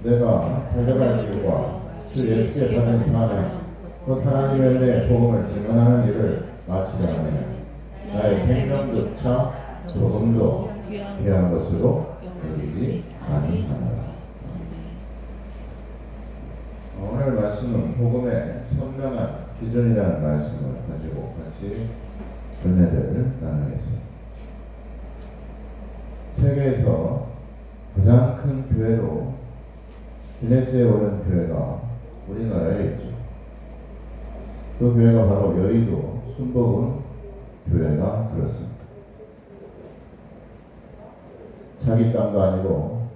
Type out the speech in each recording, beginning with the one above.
내가 달려갈 길과 주 예수께 받은 사명 곧 하나님의 은혜의 복음을 증언하는 일을 마치려 하느냐. 나의 생명조차 조금도 귀한 것으로 여기지 아니하노라. 오늘 말씀은 복음의 선명한 기준이라는 말씀을 가지고 같이 은혜를 나누겠습니다. 세계에서 가장 큰 교회로 기네스에 오른 교회가 우리나라에 있죠. 그 교회가 바로 여의도 순복음 교회가 그렇습니다. 자기 땅도 아니고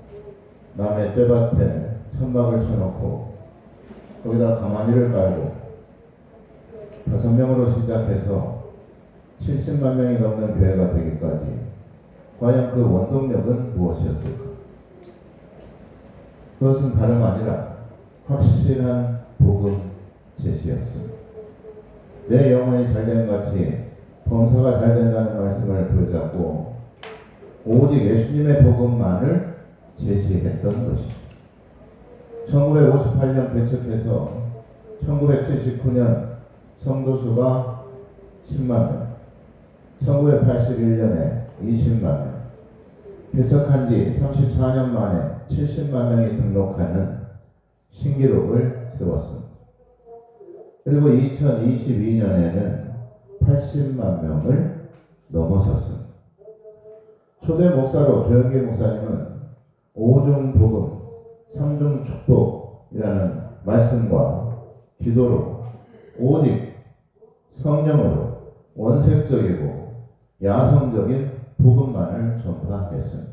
남의 떼밭에 천막을 쳐놓고 거기다 가마니를 깔고 5명으로 시작해서 70만 명이 넘는 교회가 되기까지 과연 그 원동력은 무엇이었을까? 그것은 다름 아니라 확실한 복음 제시였습니다. 내 영혼이 잘되는 같이 범사가 잘된다는 말씀을 부여잡고 오직 예수님의 복음만을 제시했던 것이죠. 1958년 개척해서 1979년 성도수가 10만 명, 1981년에 20만 명, 개척한 지 34년 만에 70만 명이 등록하는 신기록을 세웠습니다. 그리고 2022년에는 80만 명을 넘어섰습니다. 초대 목사로 조영기 목사님은 5중 복음, 3중 축복이라는 말씀과 기도로 오직 성령으로 원색적이고 야성적인 복음만을 전파했습니다.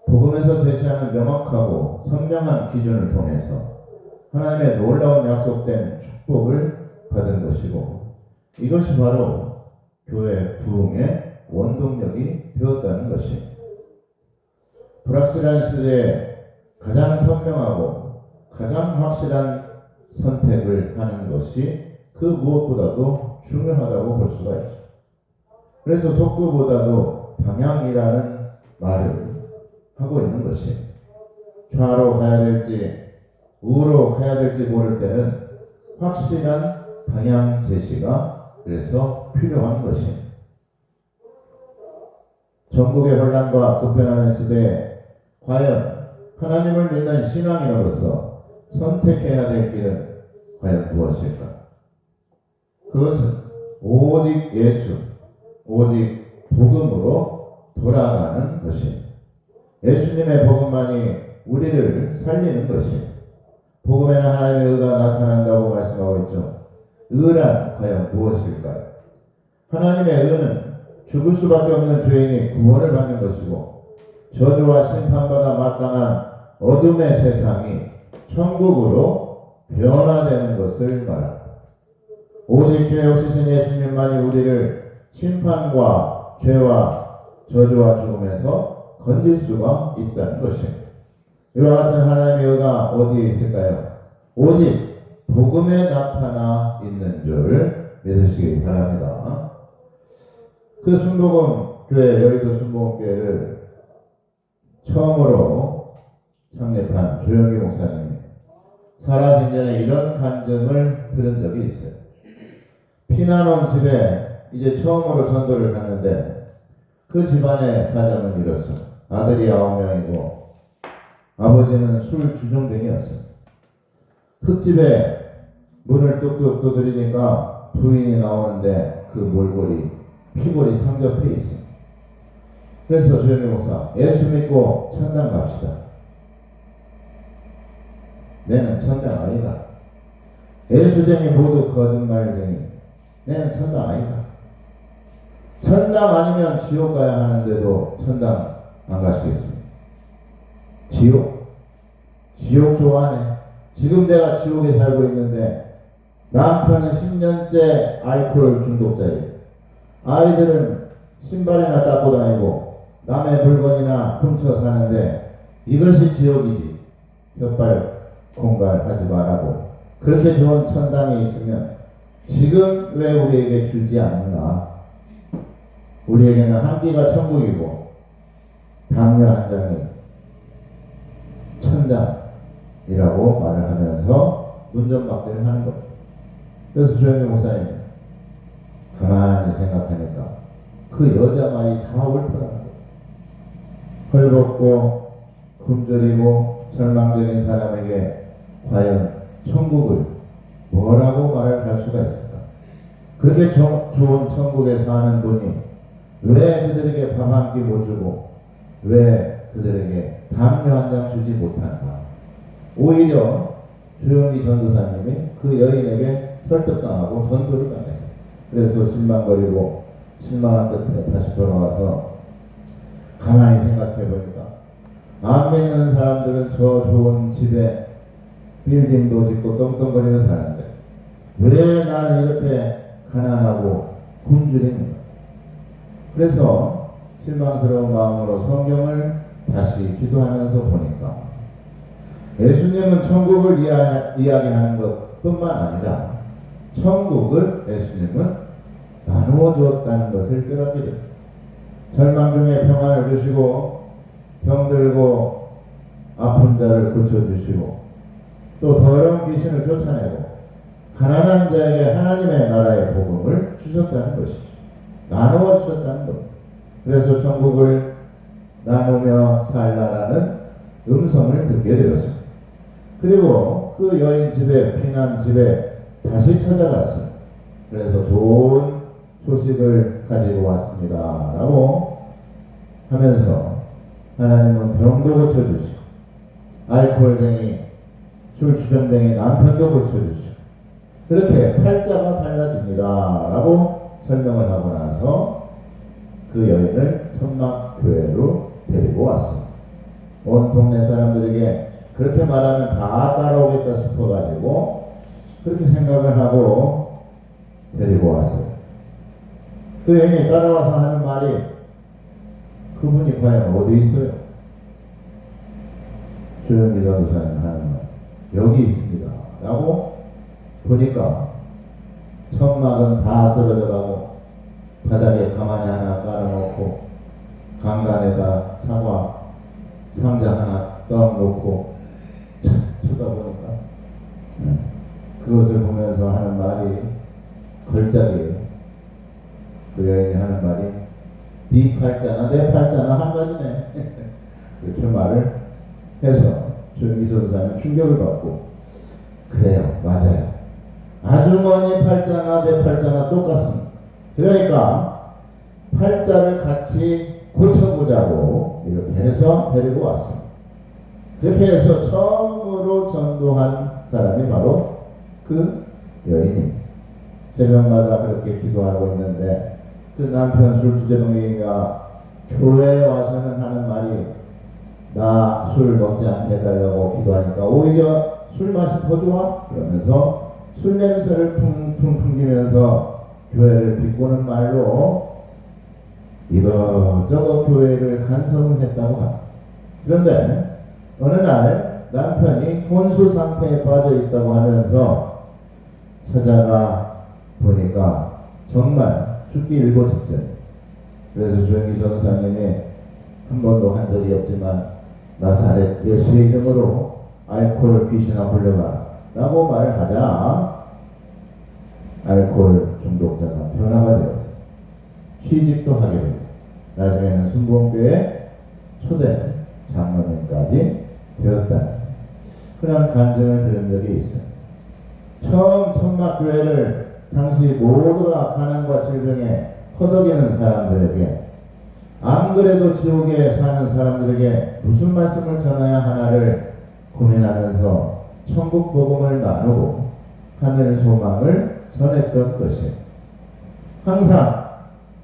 복음에서 제시하는 명확하고 선명한 기준을 통해서 하나님의 놀라운 약속된 축복을 받은 것이고 이것이 바로 교회 부흥의 원동력이 되었다는 것입니다. 불확실한 시대에 가장 선명하고 가장 확실한 선택을 하는 것이 그 무엇보다도 중요하다고 볼 수가 있죠. 그래서 속도보다도 방향이라는 말을 하고 있는 것입니다. 좌로 가야 될지 우로 가야 될지 모를 때는 확실한 방향 제시가 그래서 필요한 것입니다. 전국의 혼란과 급변하는 시대에 과연 하나님을 믿는 신앙인으로서 선택해야 될 길은 과연 무엇일까? 그것은 오직 예수, 오직 복음으로 돌아가는 것입니다. 예수님의 복음만이 우리를 살리는 것입니다. 복음에는 하나님의 의가 나타난다고 말씀하고 있죠. 의란 과연 무엇일까요? 하나님의 의는 죽을 수밖에 없는 죄인이 구원을 받는 것이고 저주와 심판받아 마땅한 어둠의 세상이 천국으로 변화되는 것을 말합니다. 오직 죄 없으신 예수님만이 우리를 심판과 죄와 저주와 죽음에서 건질 수가 있다는 것입니다. 이와 같은 하나님의 의가 어디에 있을까요? 오직 복음에 나타나 있는 줄 믿으시기 바랍니다. 그 순복음 교회, 여의도 순복음 교회를 처음으로 창립한 조영기 목사님이 살아생전에 이런 간증을 들은 적이 있어요. 피난 온 집에 이제 처음으로 전도를 갔는데 그 집안의 사정은 이렇습니다. 아들이 9명이고 아버지는 술 주정뱅이였어요. 흙집에 문을 뚝뚝 두드리니까 부인이 나오는데 그 몰골이 피골이 상접해 있습니다. 그래서 조영기 목사, 예수 믿고 천당 갑시다. 내는 천당 아니다. 예수쟁이 모두 거짓말쟁이. 내는 천당 아니다. 천당 아니면 지옥 가야 하는데도 천당 안 가시겠습니까? 지옥? 지옥 좋아하네. 지금 내가 지옥에 살고 있는데 남편은 10년째 알코올 중독자예요. 아이들은 신발이나 닦고 다니고 남의 물건이나 훔쳐 사는데 이것이 지옥이지. 혓발 공갈하지 말라고. 그렇게 좋은 천당에 있으면 지금 왜 우리에게 주지 않나? 우리에게는 한 끼가 천국이고 당뇨 한 장이 천당이라고 말을 하면서 운전박대를 하는 겁니다. 그래서 조영기 목사님 가만히 생각하니까 그 여자 말이 다 옳더라는 거예요. 헐벗고 굶주리고 절망적인 사람에게 과연 천국을 뭐라고 말을 할 수가 있을까? 그렇게 좋은 천국에 사는 분이 왜 그들에게 밥 한 끼 못 주고 왜 그들에게 담요 한 장 주지 못한가? 오히려 조영기 전도사님이 그 여인에게 설득당하고 전도를 당했어요. 그래서 실망거리고 실망한 끝에 다시 돌아와서 가만히 생각해 보니까 안 믿는 사람들은 저 좋은 집에 빌딩도 짓고 떵떵거리며 사는데 왜 나는 이렇게 가난하고 굶주리는가? 그래서 실망스러운 마음으로 성경을 다시 기도하면서 보니까 예수님은 천국을 이야기하는 것뿐만 아니라 천국을 예수님은 나누어 주었다는 것을 깨닫게 됩니다. 절망 중에 평안을 주시고 병들고 아픈 자를 고쳐주시고 또 더러운 귀신을 쫓아내고 가난한 자에게 하나님의 나라의 복음을 주셨다는 것이죠. 나누어 주셨다는 것. 그래서 천국을 나누며 살라라는 음성을 듣게 되었습니다. 그리고 그 여인 집에 피난 집에 다시 찾아갔습니다. 그래서 좋은 소식을 가지고 왔습니다 라고 하면서 하나님은 병도 고쳐주시고 알코올쟁이 술주정뱅이 남편도 고쳐주시고 그렇게 팔자가 달라집니다 라고 설명을 하고 나서 그 여인을 천막교회로 데리고 왔습니다. 온 동네 사람들에게 그렇게 말하면 다 따라오겠다 싶어가지고 그렇게 생각을 하고 데리고 왔어요. 그 여인이 따라와서 하는 말이 그분이 과연 어디 있어요? 조영기 전도사님 하는 말 여기 있습니다 라고 보니까 천막은 다 쓰러져 가고 바닥에 가만히 하나 깔아놓고 강단에다 사과 상자 하나 떠놓고 쳐다보니까 그것을 보면서 하는 말이 걸작이에요. 그 여인이 하는 말이 네 팔자나 내 팔자나 한 가지네 이렇게 말을 해서 조영기 전도사는 충격을 받고 그래요 맞아요 아주머니 팔자나 내 팔자나 똑같습니다. 그러니까 팔자를 같이 고쳐보자고 이렇게 해서 데리고 왔습니다. 그렇게 해서 처음으로 전도한 사람이 바로 그 여인입니다. 새벽마다 그렇게 기도하고 있는데 그 남편 술주정뱅이가 교회에 와서는 하는 말이 나 술 먹지 않게 해달라고 기도하니까 오히려 술 맛이 더 좋아? 그러면서 술 냄새를 퉁퉁 풍기면서 교회를 비꼬는 말로 이것저것 교회를 간섭을 했다고 합니다. 그런데 어느 날 남편이 혼수 상태에 빠져 있다고 하면서 찾아가 보니까 정말 죽기 일보 직전. 그래서 조영기 전도사님이 한 번도 한 적이 없지만 나사렛 예수의 이름으로 알코올 귀신아 물러가라 라고 말을 하자 알코올 중독자가 변화가 되었어요. 취직도 하게 됩니다. 나중에는 순복음교회 초대 장로님까지 되었다. 그런 간증을 들은 적이 있어요. 처음 천막교회를 당시 모두가 가난과 질병에 허덕이는 사람들에게 안 그래도 지옥에 사는 사람들에게 무슨 말씀을 전해야 하나를 고민하면서 천국 복음을 나누고 하늘 소망을 전했던 것이에요. 항상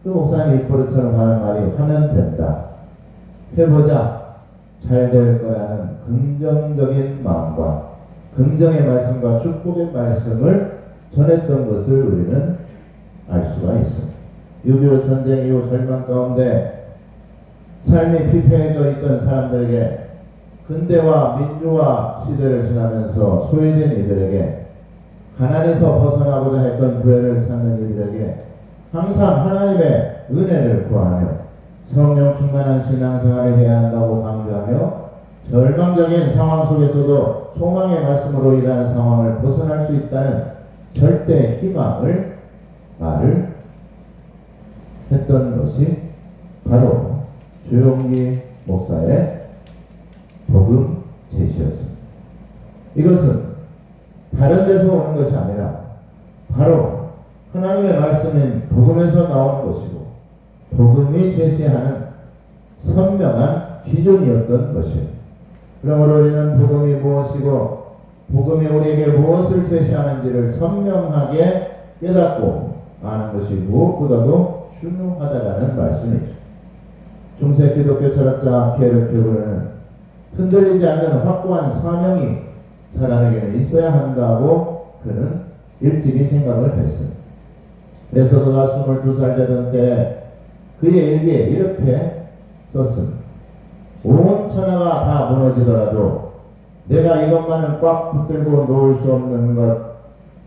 그 목사님 입버릇처럼 하는 말이 하면 된다. 해보자. 잘 될 거라는 긍정적인 마음과 긍정의 말씀과 축복의 말씀을 전했던 것을 우리는 알 수가 있습니다. 6.25 전쟁 이후 절망 가운데 삶이 피폐해져 있던 사람들에게 근대화 민주화 시대를 지나면서 소외된 이들에게 가난에서 벗어나고자 했던 교회를 찾는 이들에게 항상 하나님의 은혜를 구하며 성령 충만한 신앙생활을 해야 한다고 강조하며 절망적인 상황 속에서도 소망의 말씀으로 이러한 상황을 벗어날 수 있다는 절대 희망을 말을 했던 것이 바로 조용기 목사의 복음 제시였습니다. 이것은 다른 데서 오는 것이 아니라 바로 하나님의 말씀인 복음에서 나오는 것이고 복음이 제시하는 선명한 기준이었던 것입니다. 그러므로 우리는 복음이 무엇이고 복음이 우리에게 무엇을 제시하는지를 선명하게 깨닫고 아는 것이 무엇보다도 중요하다라는 말씀이죠. 중세 기독교 철학자 피에르 큐르는 흔들리지 않는 확고한 사명이 사람에게는 있어야 한다고 그는 일찍이 생각을 했습니다. 그래서 그가 22살 되던 때 그의 일기에 이렇게 썼습니다. 온 천하가 다 무너지더라도 내가 이것만은 꽉 붙들고 놓을 수 없는 것,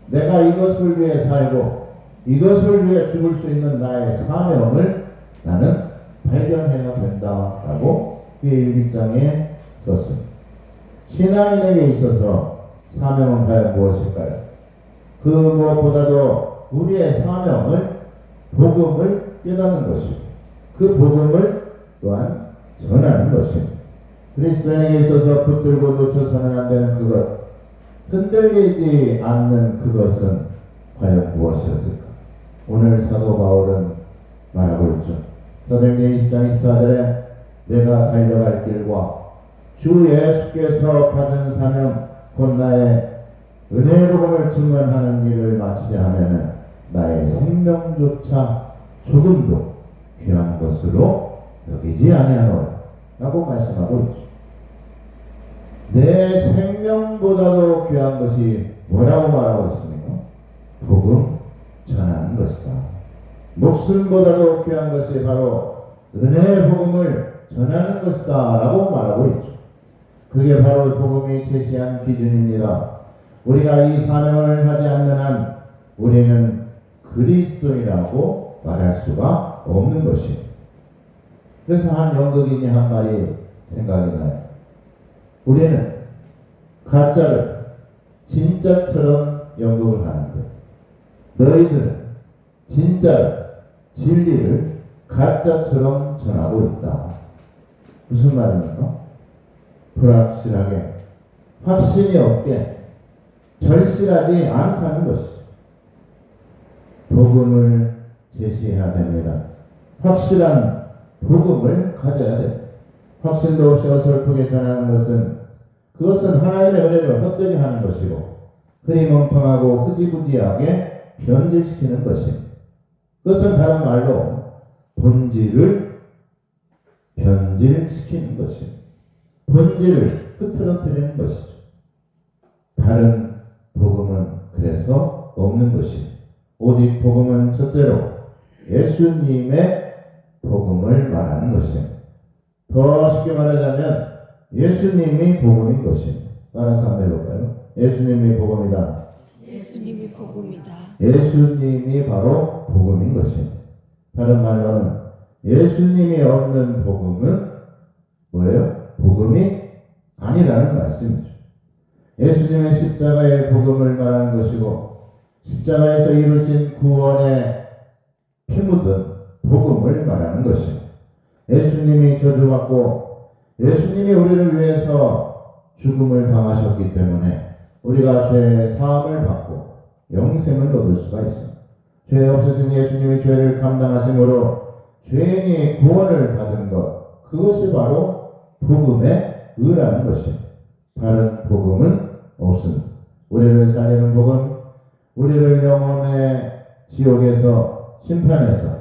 내가 이것을 위해 살고 이것을 위해 죽을 수 있는 나의 사명을 나는 발견해야 된다라고 그의 일기장에 썼습니다. 신앙인에게 있어서 사명은 과연 무엇일까요? 그 무엇보다도 우리의 사명을 복음을 깨닫는 것이고 그 복음을 또한 전하는 것입니다. 그리스도인에게 있어서 붙들고 놓쳐서는 안 되는 그것, 흔들리지 않는 그것은 과연 무엇이었을까? 오늘 사도 바울은 말하고 있죠. 사도행전 20장 24절에 내가 달려갈 길과 주 예수께서 받은 사명 곧 나의 은혜의 복음을 증언하는 일을 마치려 하면은 나의 생명조차 조금도 귀한 것으로 여기지 아니하노라 라고 말씀하고 있죠. 내 생명보다도 귀한 것이 뭐라고 말하고 있습니까? 복음 전하는 것이다. 목숨보다도 귀한 것이 바로 은혜의 복음을 전하는 것이다 라고 말하고 있죠. 그게 바로 복음이 제시한 기준입니다. 우리가 이 사명을 하지 않는 한 우리는 그리스도인이라고 말할 수가 없는 것입니다. 그래서 한 연극인이 한 말이 생각이 나요. 우리는 가짜를 진짜처럼 연극을 하는데 너희들은 진짜를, 진리를 가짜처럼 전하고 있다. 무슨 말입니까? 불확실하게, 확신이 없게, 절실하지 않다는 것이죠. 복음을 제시해야 됩니다. 확실한 복음을 가져야 됩니다. 확신도 없이 어설프게 전하는 것은 그것은 하나님의 은혜를 헛되게 하는 것이고 흐리멍텅하고 흐지부지하게 변질시키는 것입니다. 그것은 다른 말로 본질을 변질시키는 것입니다. 본질을 흐트러뜨리는 것이죠. 다른 복음은 그래서 없는 것입니다. 오직 복음은 첫째로 예수님의 복음을 말하는 것입니다. 더 쉽게 말하자면 예수님이 복음인 것입니다. 따라서 한번 해볼까요? 예수님이 복음이다. 예수님이 복음이다. 예수님이 바로 복음인 것입니다. 다른 말로는 예수님이 없는 복음은 뭐예요? 복음이 아니라는 말씀이죠. 예수님의 십자가의 복음을 말하는 것이고 십자가에서 이루신 구원의 피 묻은 복음을 말하는 것입니다. 예수님이 저주받고 예수님이 우리를 위해서 죽음을 당하셨기 때문에 우리가 죄의 사함을 받고 영생을 얻을 수가 있습니다. 죄 없으신 예수님이 죄를 감당하심으로 죄인이 구원을 받은 것, 그것이 바로 복음의 의라는 것입니다. 다른 복음은 없습니다. 우리를 살리는 복음, 우리를 영혼의 지옥에서 심판해서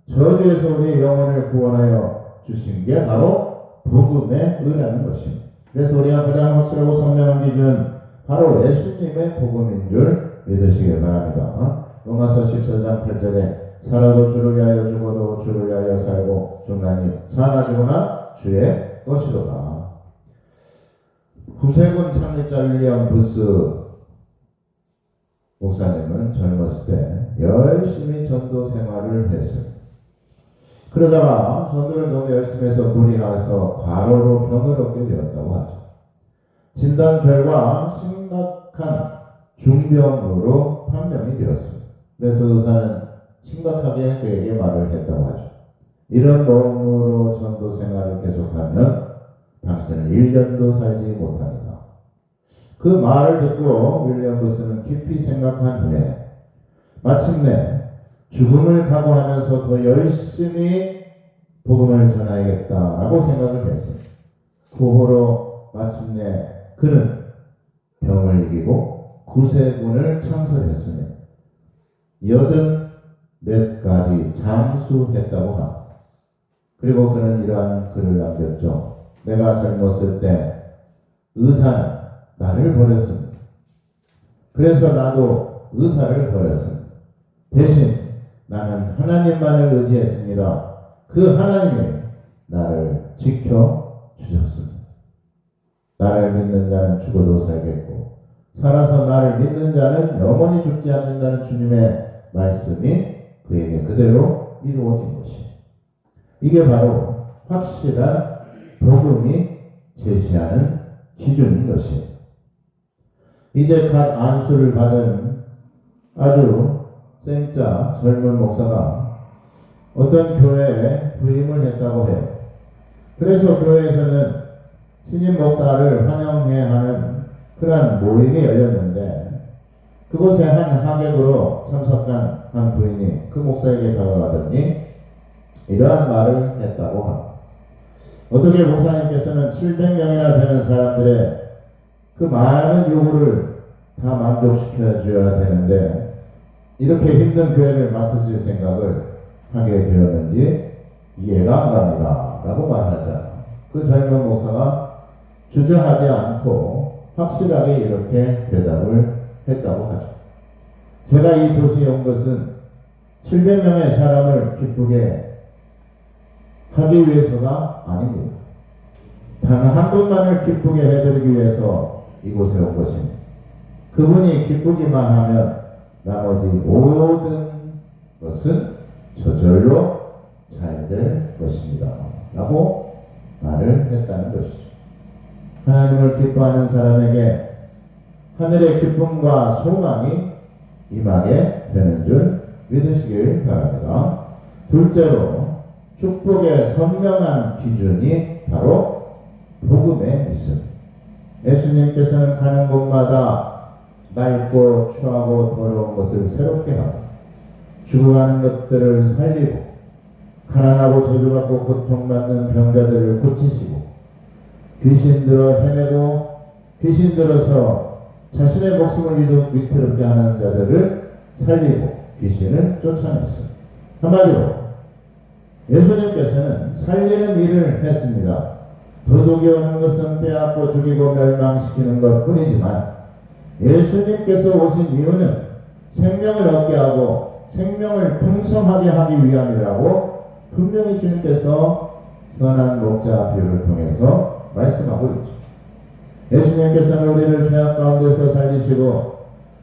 저주에서 우리의 영혼을 구원하여 주신 게 바로 복음의 의라는 것입니다. 그래서 우리가 가장 확실하고 선명한 기준은 바로 예수님의 복음인 줄 믿으시길 바랍니다. 로마서 14장 8절에 살아도 주를 위하여 죽어도 주를 위하여 살고 중간이 사나 죽으나 주의 것이로다. 구세군 창립자 윌리엄 부스 목사님은 젊었을 때 열심히 전도 생활을 했습니다. 그러다가 전도를 너무 열심히 해서 무리해서 과로로 병을 얻게 되었다고 하죠. 진단 결과 심각한 중병으로 판명이 되었습니다. 그래서 의사는 심각하게 그에게 말을 했다고 하죠. 이런 몸으로 전도 생활을 계속하면 당신은 1년도 살지 못합니다. 그 말을 듣고 윌리엄 부스는 깊이 생각한 후에 마침내 죽음을 각오하면서 더 열심히 복음을 전하야겠다라고 생각을 했습니다. 그 후로 마침내 그는 병을 이기고 구세군을 창설했으며 84가지 장수했다고 합니다. 그리고 그는 이러한 글을 남겼죠. 내가 젊었을 때 의사는 나를 버렸습니다. 그래서 나도 의사를 버렸습니다. 대신 나는 하나님만을 의지했습니다. 그 하나님이 나를 지켜주셨습니다. 나를 믿는 자는 죽어도 살겠고 살아서 나를 믿는 자는 영원히 죽지 않는다는 주님의 말씀이 그에게 그대로 이루어진 것입니다. 이게 바로 확실한 복음이 제시하는 기준인 것입니다. 이제 갓 안수를 받은 아주 생짜 젊은 목사가 어떤 교회에 부임을 했다고 해요. 그래서 교회에서는 신임 목사를 환영해야 하는 그러한 모임이 열렸는데 그곳에 한 하객으로 참석한 한 부인이 그 목사에게 다가가더니 이러한 말을 했다고 합니다. 어떻게 목사님께서는 700명이나 되는 사람들의 그 많은 요구를 다 만족시켜 줘야 되는데 이렇게 힘든 교회를 맡으실 생각을 하게 되었는지 이해가 안 갑니다 라고 말하자 그 젊은 목사가 주저하지 않고 확실하게 이렇게 대답을 했다고 하죠. 제가 이 도시에 온 것은 700명의 사람을 기쁘게 하기 위해서가 아닙니다. 단 한 분만을 기쁘게 해드리기 위해서 이곳에 온 것입니다. 그분이 기쁘기만 하면 나머지 모든 것은 저절로 잘 될 것입니다. 라고 말을 했다는 것이죠. 하나님을 기뻐하는 사람에게 하늘의 기쁨과 소망이 임하게 되는 줄 믿으시길 바랍니다. 둘째로 축복의 선명한 기준이 바로 복음에 있습니다. 예수님께서는 가는 곳마다 낡고 추하고 더러운 것을 새롭게 하고 죽어가는 것들을 살리고 가난하고 저주받고 고통받는 병자들을 고치시고 귀신 들어 헤매고 귀신 들어서 자신의 목숨을 위태롭게 하는 자들을 살리고 귀신을 쫓아냈습니다. 한마디로 예수님께서는 살리는 일을 했습니다. 도둑이 오는 것은 빼앗고 죽이고 멸망시키는 것 뿐이지만 예수님께서 오신 이유는 생명을 얻게 하고 생명을 풍성하게 하기 위함이라고 분명히 주님께서 선한 목자 비유를 통해서 말씀하고 있죠. 예수님께서는 우리를 죄악 가운데서 살리시고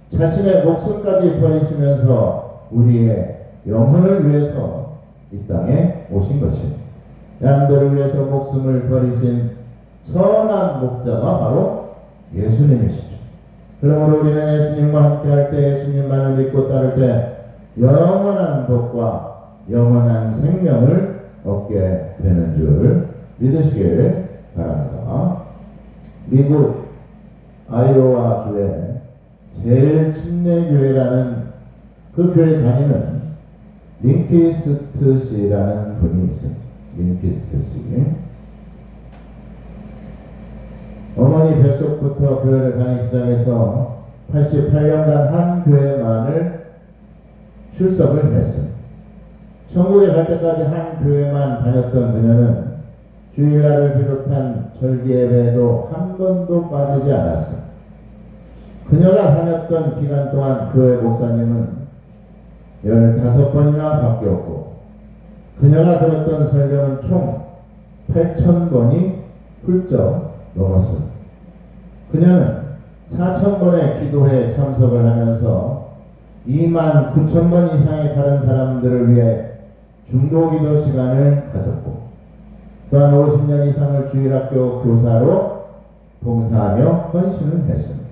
자신의 목숨까지 버리시면서 우리의 영혼을 위해서 이 땅에 오신 것입니다. 양들을 위해서 목숨을 버리신 선한 목자가 바로 예수님이시죠. 그러므로 우리는 예수님과 함께 할 때 예수님만을 믿고 따를 때 영원한 복과 영원한 생명을 얻게 되는 줄 믿으시길 바랍니다. 미국 아이오와 주에 제일 침례교회라는 그 교회 다니는 링키스트 씨라는 분이 있습니다. 링키스트 씨. 어머니 뱃속부터 교회를 다니기 시작해서 88년간 한 교회만을 출석을 했습니다. 천국에 갈 때까지 한 교회만 다녔던 그녀는 주일날을 비롯한 절기 예배에도 한 번도 빠지지 않았습니다. 그녀가 다녔던 기간 동안 교회 목사님은 15번이나 바뀌었고 그녀가 들었던 설교는 총 8,000번이 훌쩍 넘었습니다. 그녀는 4,000번의 기도회에 참석을 하면서 29,000번 이상의 다른 사람들을 위해 중보기도 시간을 가졌고 또한 50년 이상을 주일학교 교사로 봉사하며 헌신을 했습니다.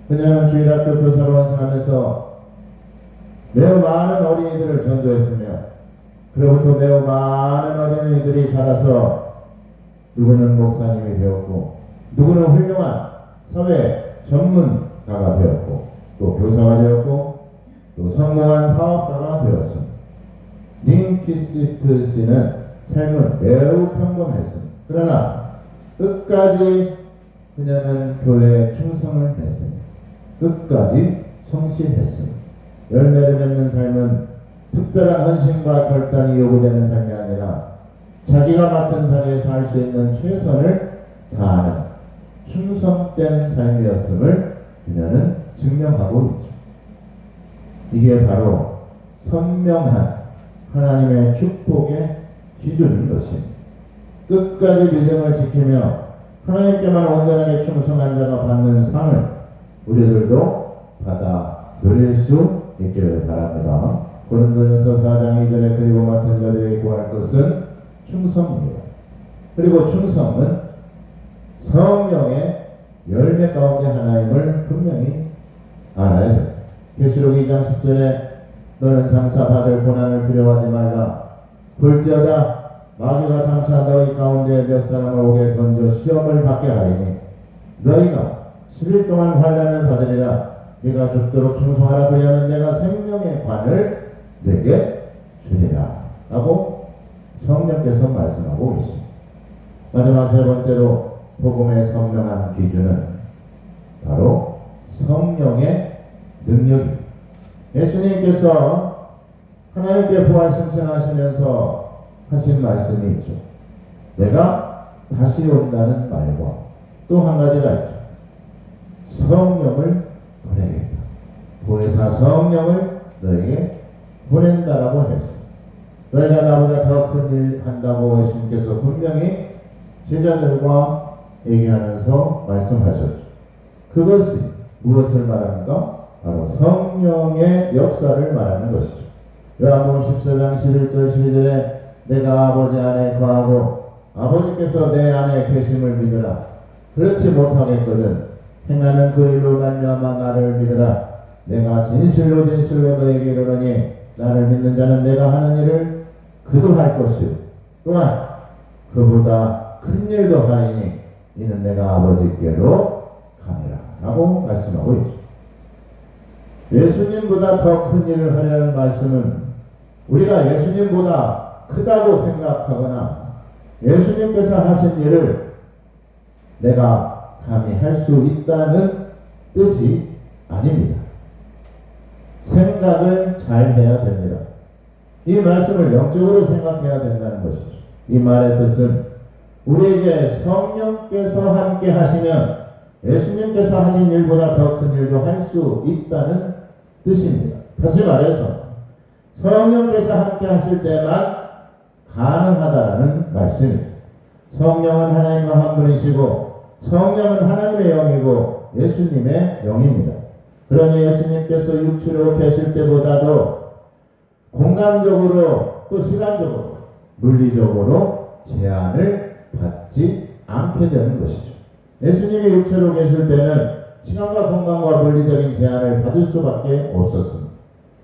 그녀는 주일학교 교사로 헌신하면서 매우 많은 어린이들을 전도했으며 그로부터 매우 많은 어린이들이 자라서 누구는 목사님이 되었고 누구는 훌륭한 사회 전문가가 되었고 또 교사가 되었고 또 성공한 사업가가 되었습니다. 링키시트 씨는 삶은 매우 평범했습니다. 그러나 끝까지 그녀는 교회에 충성을 했습니다. 끝까지 성실했습니다. 열매를 맺는 삶은 특별한 헌신과 결단이 요구되는 삶이 아니라 자기가 맡은 자리에서 할 수 있는 최선을 다하는 충성된 삶이었음을 그녀는 증명하고 있죠. 이게 바로 선명한 하나님의 축복의 기준인 것입니다. 끝까지 믿음을 지키며 하나님께만 온전하게 충성한 자가 받는 상을 우리들도 받아 누릴 수 있기를 바랍니다. 고린도전서 4장 2절에 그리고 맡은 자들에게 구할 것은 충성입니다. 그리고 충성은 성령의 열매 가운데 하나임을 분명히 알아야 됩니다. 계시록 2장 10절에 너는 장차 받을 고난을 두려워하지 말라. 볼지어다 마귀가 장차 너희 가운데 몇 사람을 오게 던져 시험을 받게 하리니 너희가 10일 동안 환난을 받으리라. 네가 죽도록 충성하라. 그리하면 내가 생명의 관을 내게 주리라 라고 성령께서 말씀하고 계십니다. 마지막 세 번째로 복음의 선명한 기준은 바로 성령의 능력입니다. 예수님께서 하나님께 부활 승천하시면서 하신 말씀이 있죠. 내가 다시 온다는 말과 또 한 가지가 있죠. 성령을 보내겠다. 보혜사 성령을 너에게 보낸다라고 했어요. 너희가 나보다 더 큰 일 한다고 예수님께서 분명히 제자들과 얘기하면서 말씀하셨죠. 그것이 무엇을 말합니까? 바로 성령의 역사를 말하는 것이죠. 요한복음 14장 11절 12절에 내가 아버지 안에 거하고 아버지께서 내 안에 계심을 믿으라. 그렇지 못하겠거든 행하는 그 일로 말미암아 나를 믿으라. 내가 진실로 진실로 너에게 이르노니 나를 믿는 자는 내가 하는 일을 그도 할 것이요 또한 그보다 큰 일도 하리니 이는 내가 아버지께로 가니라 라고 말씀하고 있죠. 예수님보다 더 큰 일을 하리라는 말씀은 우리가 예수님보다 크다고 생각하거나 예수님께서 하신 일을 내가 감히 할 수 있다는 뜻이 아닙니다. 생각을 잘 해야 됩니다. 이 말씀을 영적으로 생각해야 된다는 것이죠. 이 말의 뜻은 우리에게 성령께서 함께 하시면 예수님께서 하신 일보다 더 큰 일도 할 수 있다는 뜻입니다. 다시 말해서 성령께서 함께 하실 때만 가능하다라는 말씀이죠. 성령은 하나님과 한 분이시고 성령은 하나님의 영이고 예수님의 영입니다. 그러니 예수님께서 육체로 계실 때보다도 공간적으로 또 시간적으로 물리적으로 제한을 받지 않게 되는 것이죠. 예수님이 육체로 계실 때는 시간과 공간과 물리적인 제한을 받을 수밖에 없었습니다.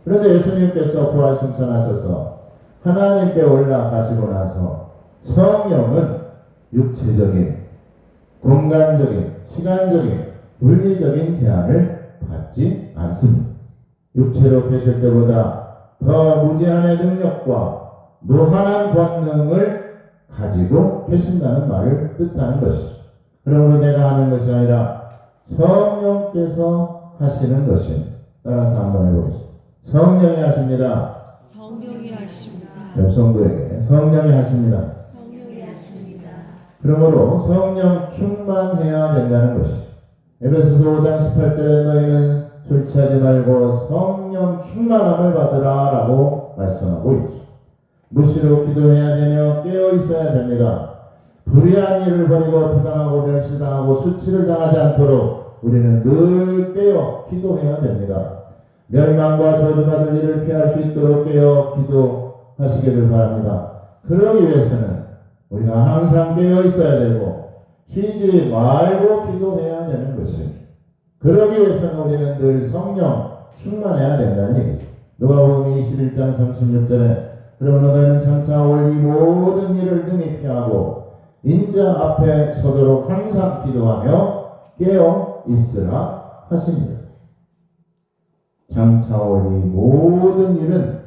그런데 예수님께서 부활 승천하셔서 하나님께 올라가시고 나서 성령은 육체적인, 공간적인, 시간적인, 물리적인 제한을 받지 않습니다. 육체로 계실 때보다 더 무제한의 능력과 무한한 권능을 가지고 계신다는 말을 뜻하는 것이죠. 그러므로 내가 하는 것이 아니라 성령께서 하시는 것입니다. 따라서 한번 해보겠습니다. 성령이 하십니다. 성령이 하십니다. 옆 성도에게 성령이 하십니다. 성령이 하십니다. 그러므로 성령 충만해야 된다는 것이죠. 에베소서 5장 18절에 너희는 술 취하지 말고 성령 충만함을 받으라 라고 말씀하고 있죠. 무시로 기도해야 되며 깨어 있어야 됩니다. 불의한 일을 버리고 부당하고 멸시당하고 수치를 당하지 않도록 우리는 늘 깨어 기도해야 됩니다. 멸망과 저주받을 일을 피할 수 있도록 깨어 하시기를 바랍니다. 그러기 위해서는 우리가 항상 깨어 있어야 되고 쉬지 말고 기도해야 되는 것입니다. 그러기 위해서는 우리는 늘 성령 충만해야 된다는 얘기죠. 누가복음 21장 36절에 그러므로 너희는 장차 올 이 모든 일을 능히 피하고 인자 앞에 서도록 항상 기도하며 깨어 있으라 하십니다. 장차 올 이 모든 일은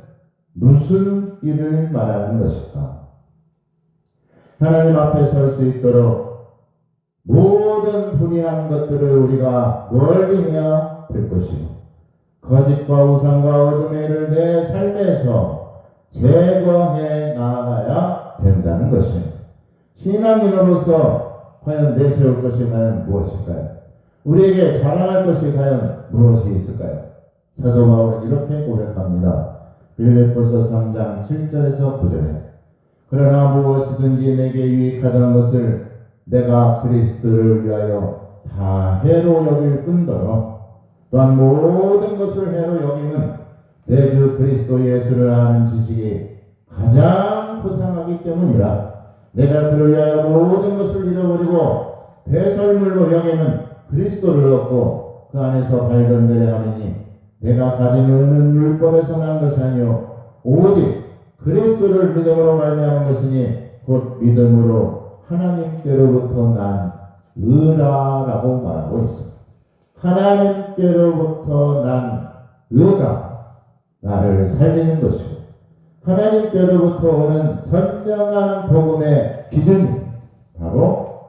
무슨 일을 말하는 것일까? 하나님 앞에 설 수 있도록 모든 불의한 것들을 우리가 멀리 해야 될 것이고 거짓과 우상과 어둠의 일을 내 삶에서 제거해 나아가야 된다는 것입니다. 신앙인으로서 과연 내세울 것이 과연 무엇일까요? 우리에게 자랑할 것이 과연 무엇이 있을까요? 사도 바울은 이렇게 고백합니다. 빌립보서 3장 7절에서 9절에 그러나 무엇이든지 내게 유익하던 것을 내가 그리스도를 위하여 다 해로 여길 뿐더러 또한 모든 것을 해로 여김은 내 주 그리스도 예수를 아는 지식이 가장 고상하기 때문이라. 내가 그를 위하여 모든 것을 잃어버리고 배설물로 여김은 그리스도를 얻고 그 안에서 발견되려 함이니 내가 가진 의는 율법에서 난 것이 아니요 오직 그리스도를 믿음으로 말미암은 것이니 곧 믿음으로 하나님께로부터 난 의라라고 말하고 있습니다. 하나님께로부터 난 의가 나를 살리는 것이고 하나님께로부터 오는 선명한 복음의 기준이 바로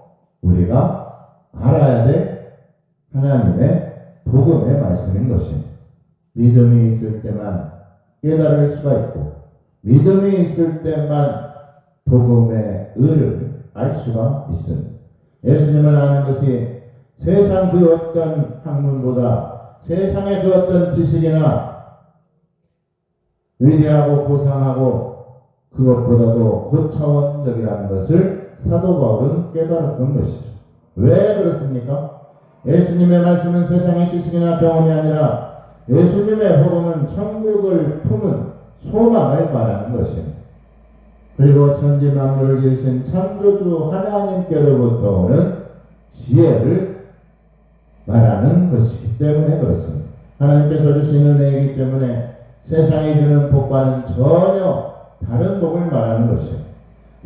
우리가 알아야 될 하나님의 복음의 말씀인 것입니다. 믿음이 있을 때만 깨달을 수가 있고 믿음이 있을 때만 복음의 의를 알 수가 있습니다. 예수님을 아는 것이 세상 그 어떤 학문보다 세상의 그 어떤 지식이나 위대하고 고상하고 그것보다도 고차원적이라는 것을 사도 바울은 깨달았던 것이죠. 왜 그렇습니까? 예수님의 말씀은 세상의 지식이나 경험이 아니라 예수님의 복음은 천국을 품은 소망을 말하는 것입니다. 그리고 천지 만물을 지으신 창조주 하나님께로부터 오는 지혜를 말하는 것이기 때문에 그렇습니다. 하나님께서 주신 은혜이기 때문에 세상이 주는 복과는 전혀 다른 복을 말하는 것입니다.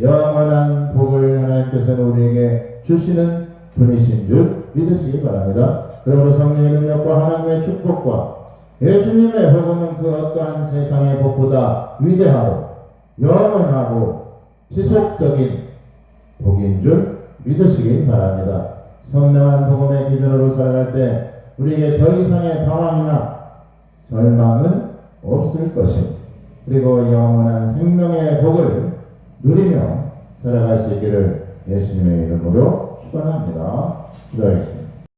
영원한 복을 하나님께서는 우리에게 주시는 분이신 줄 믿으시기 바랍니다. 그러므로 성령의 능력과 하나님의 축복과 예수님의 복음은 그 어떠한 세상의 복보다 위대하고 영원하고 지속적인 복인 줄 믿으시기 바랍니다. 선명한 복음의 기준으로 살아갈 때 우리에게 더 이상의 방황이나 절망은 없을 것입니다. 그리고 영원한 생명의 복을 누리며 살아갈 수 있기를 예수님의 이름으로 축원합니다. 기도하겠습니다.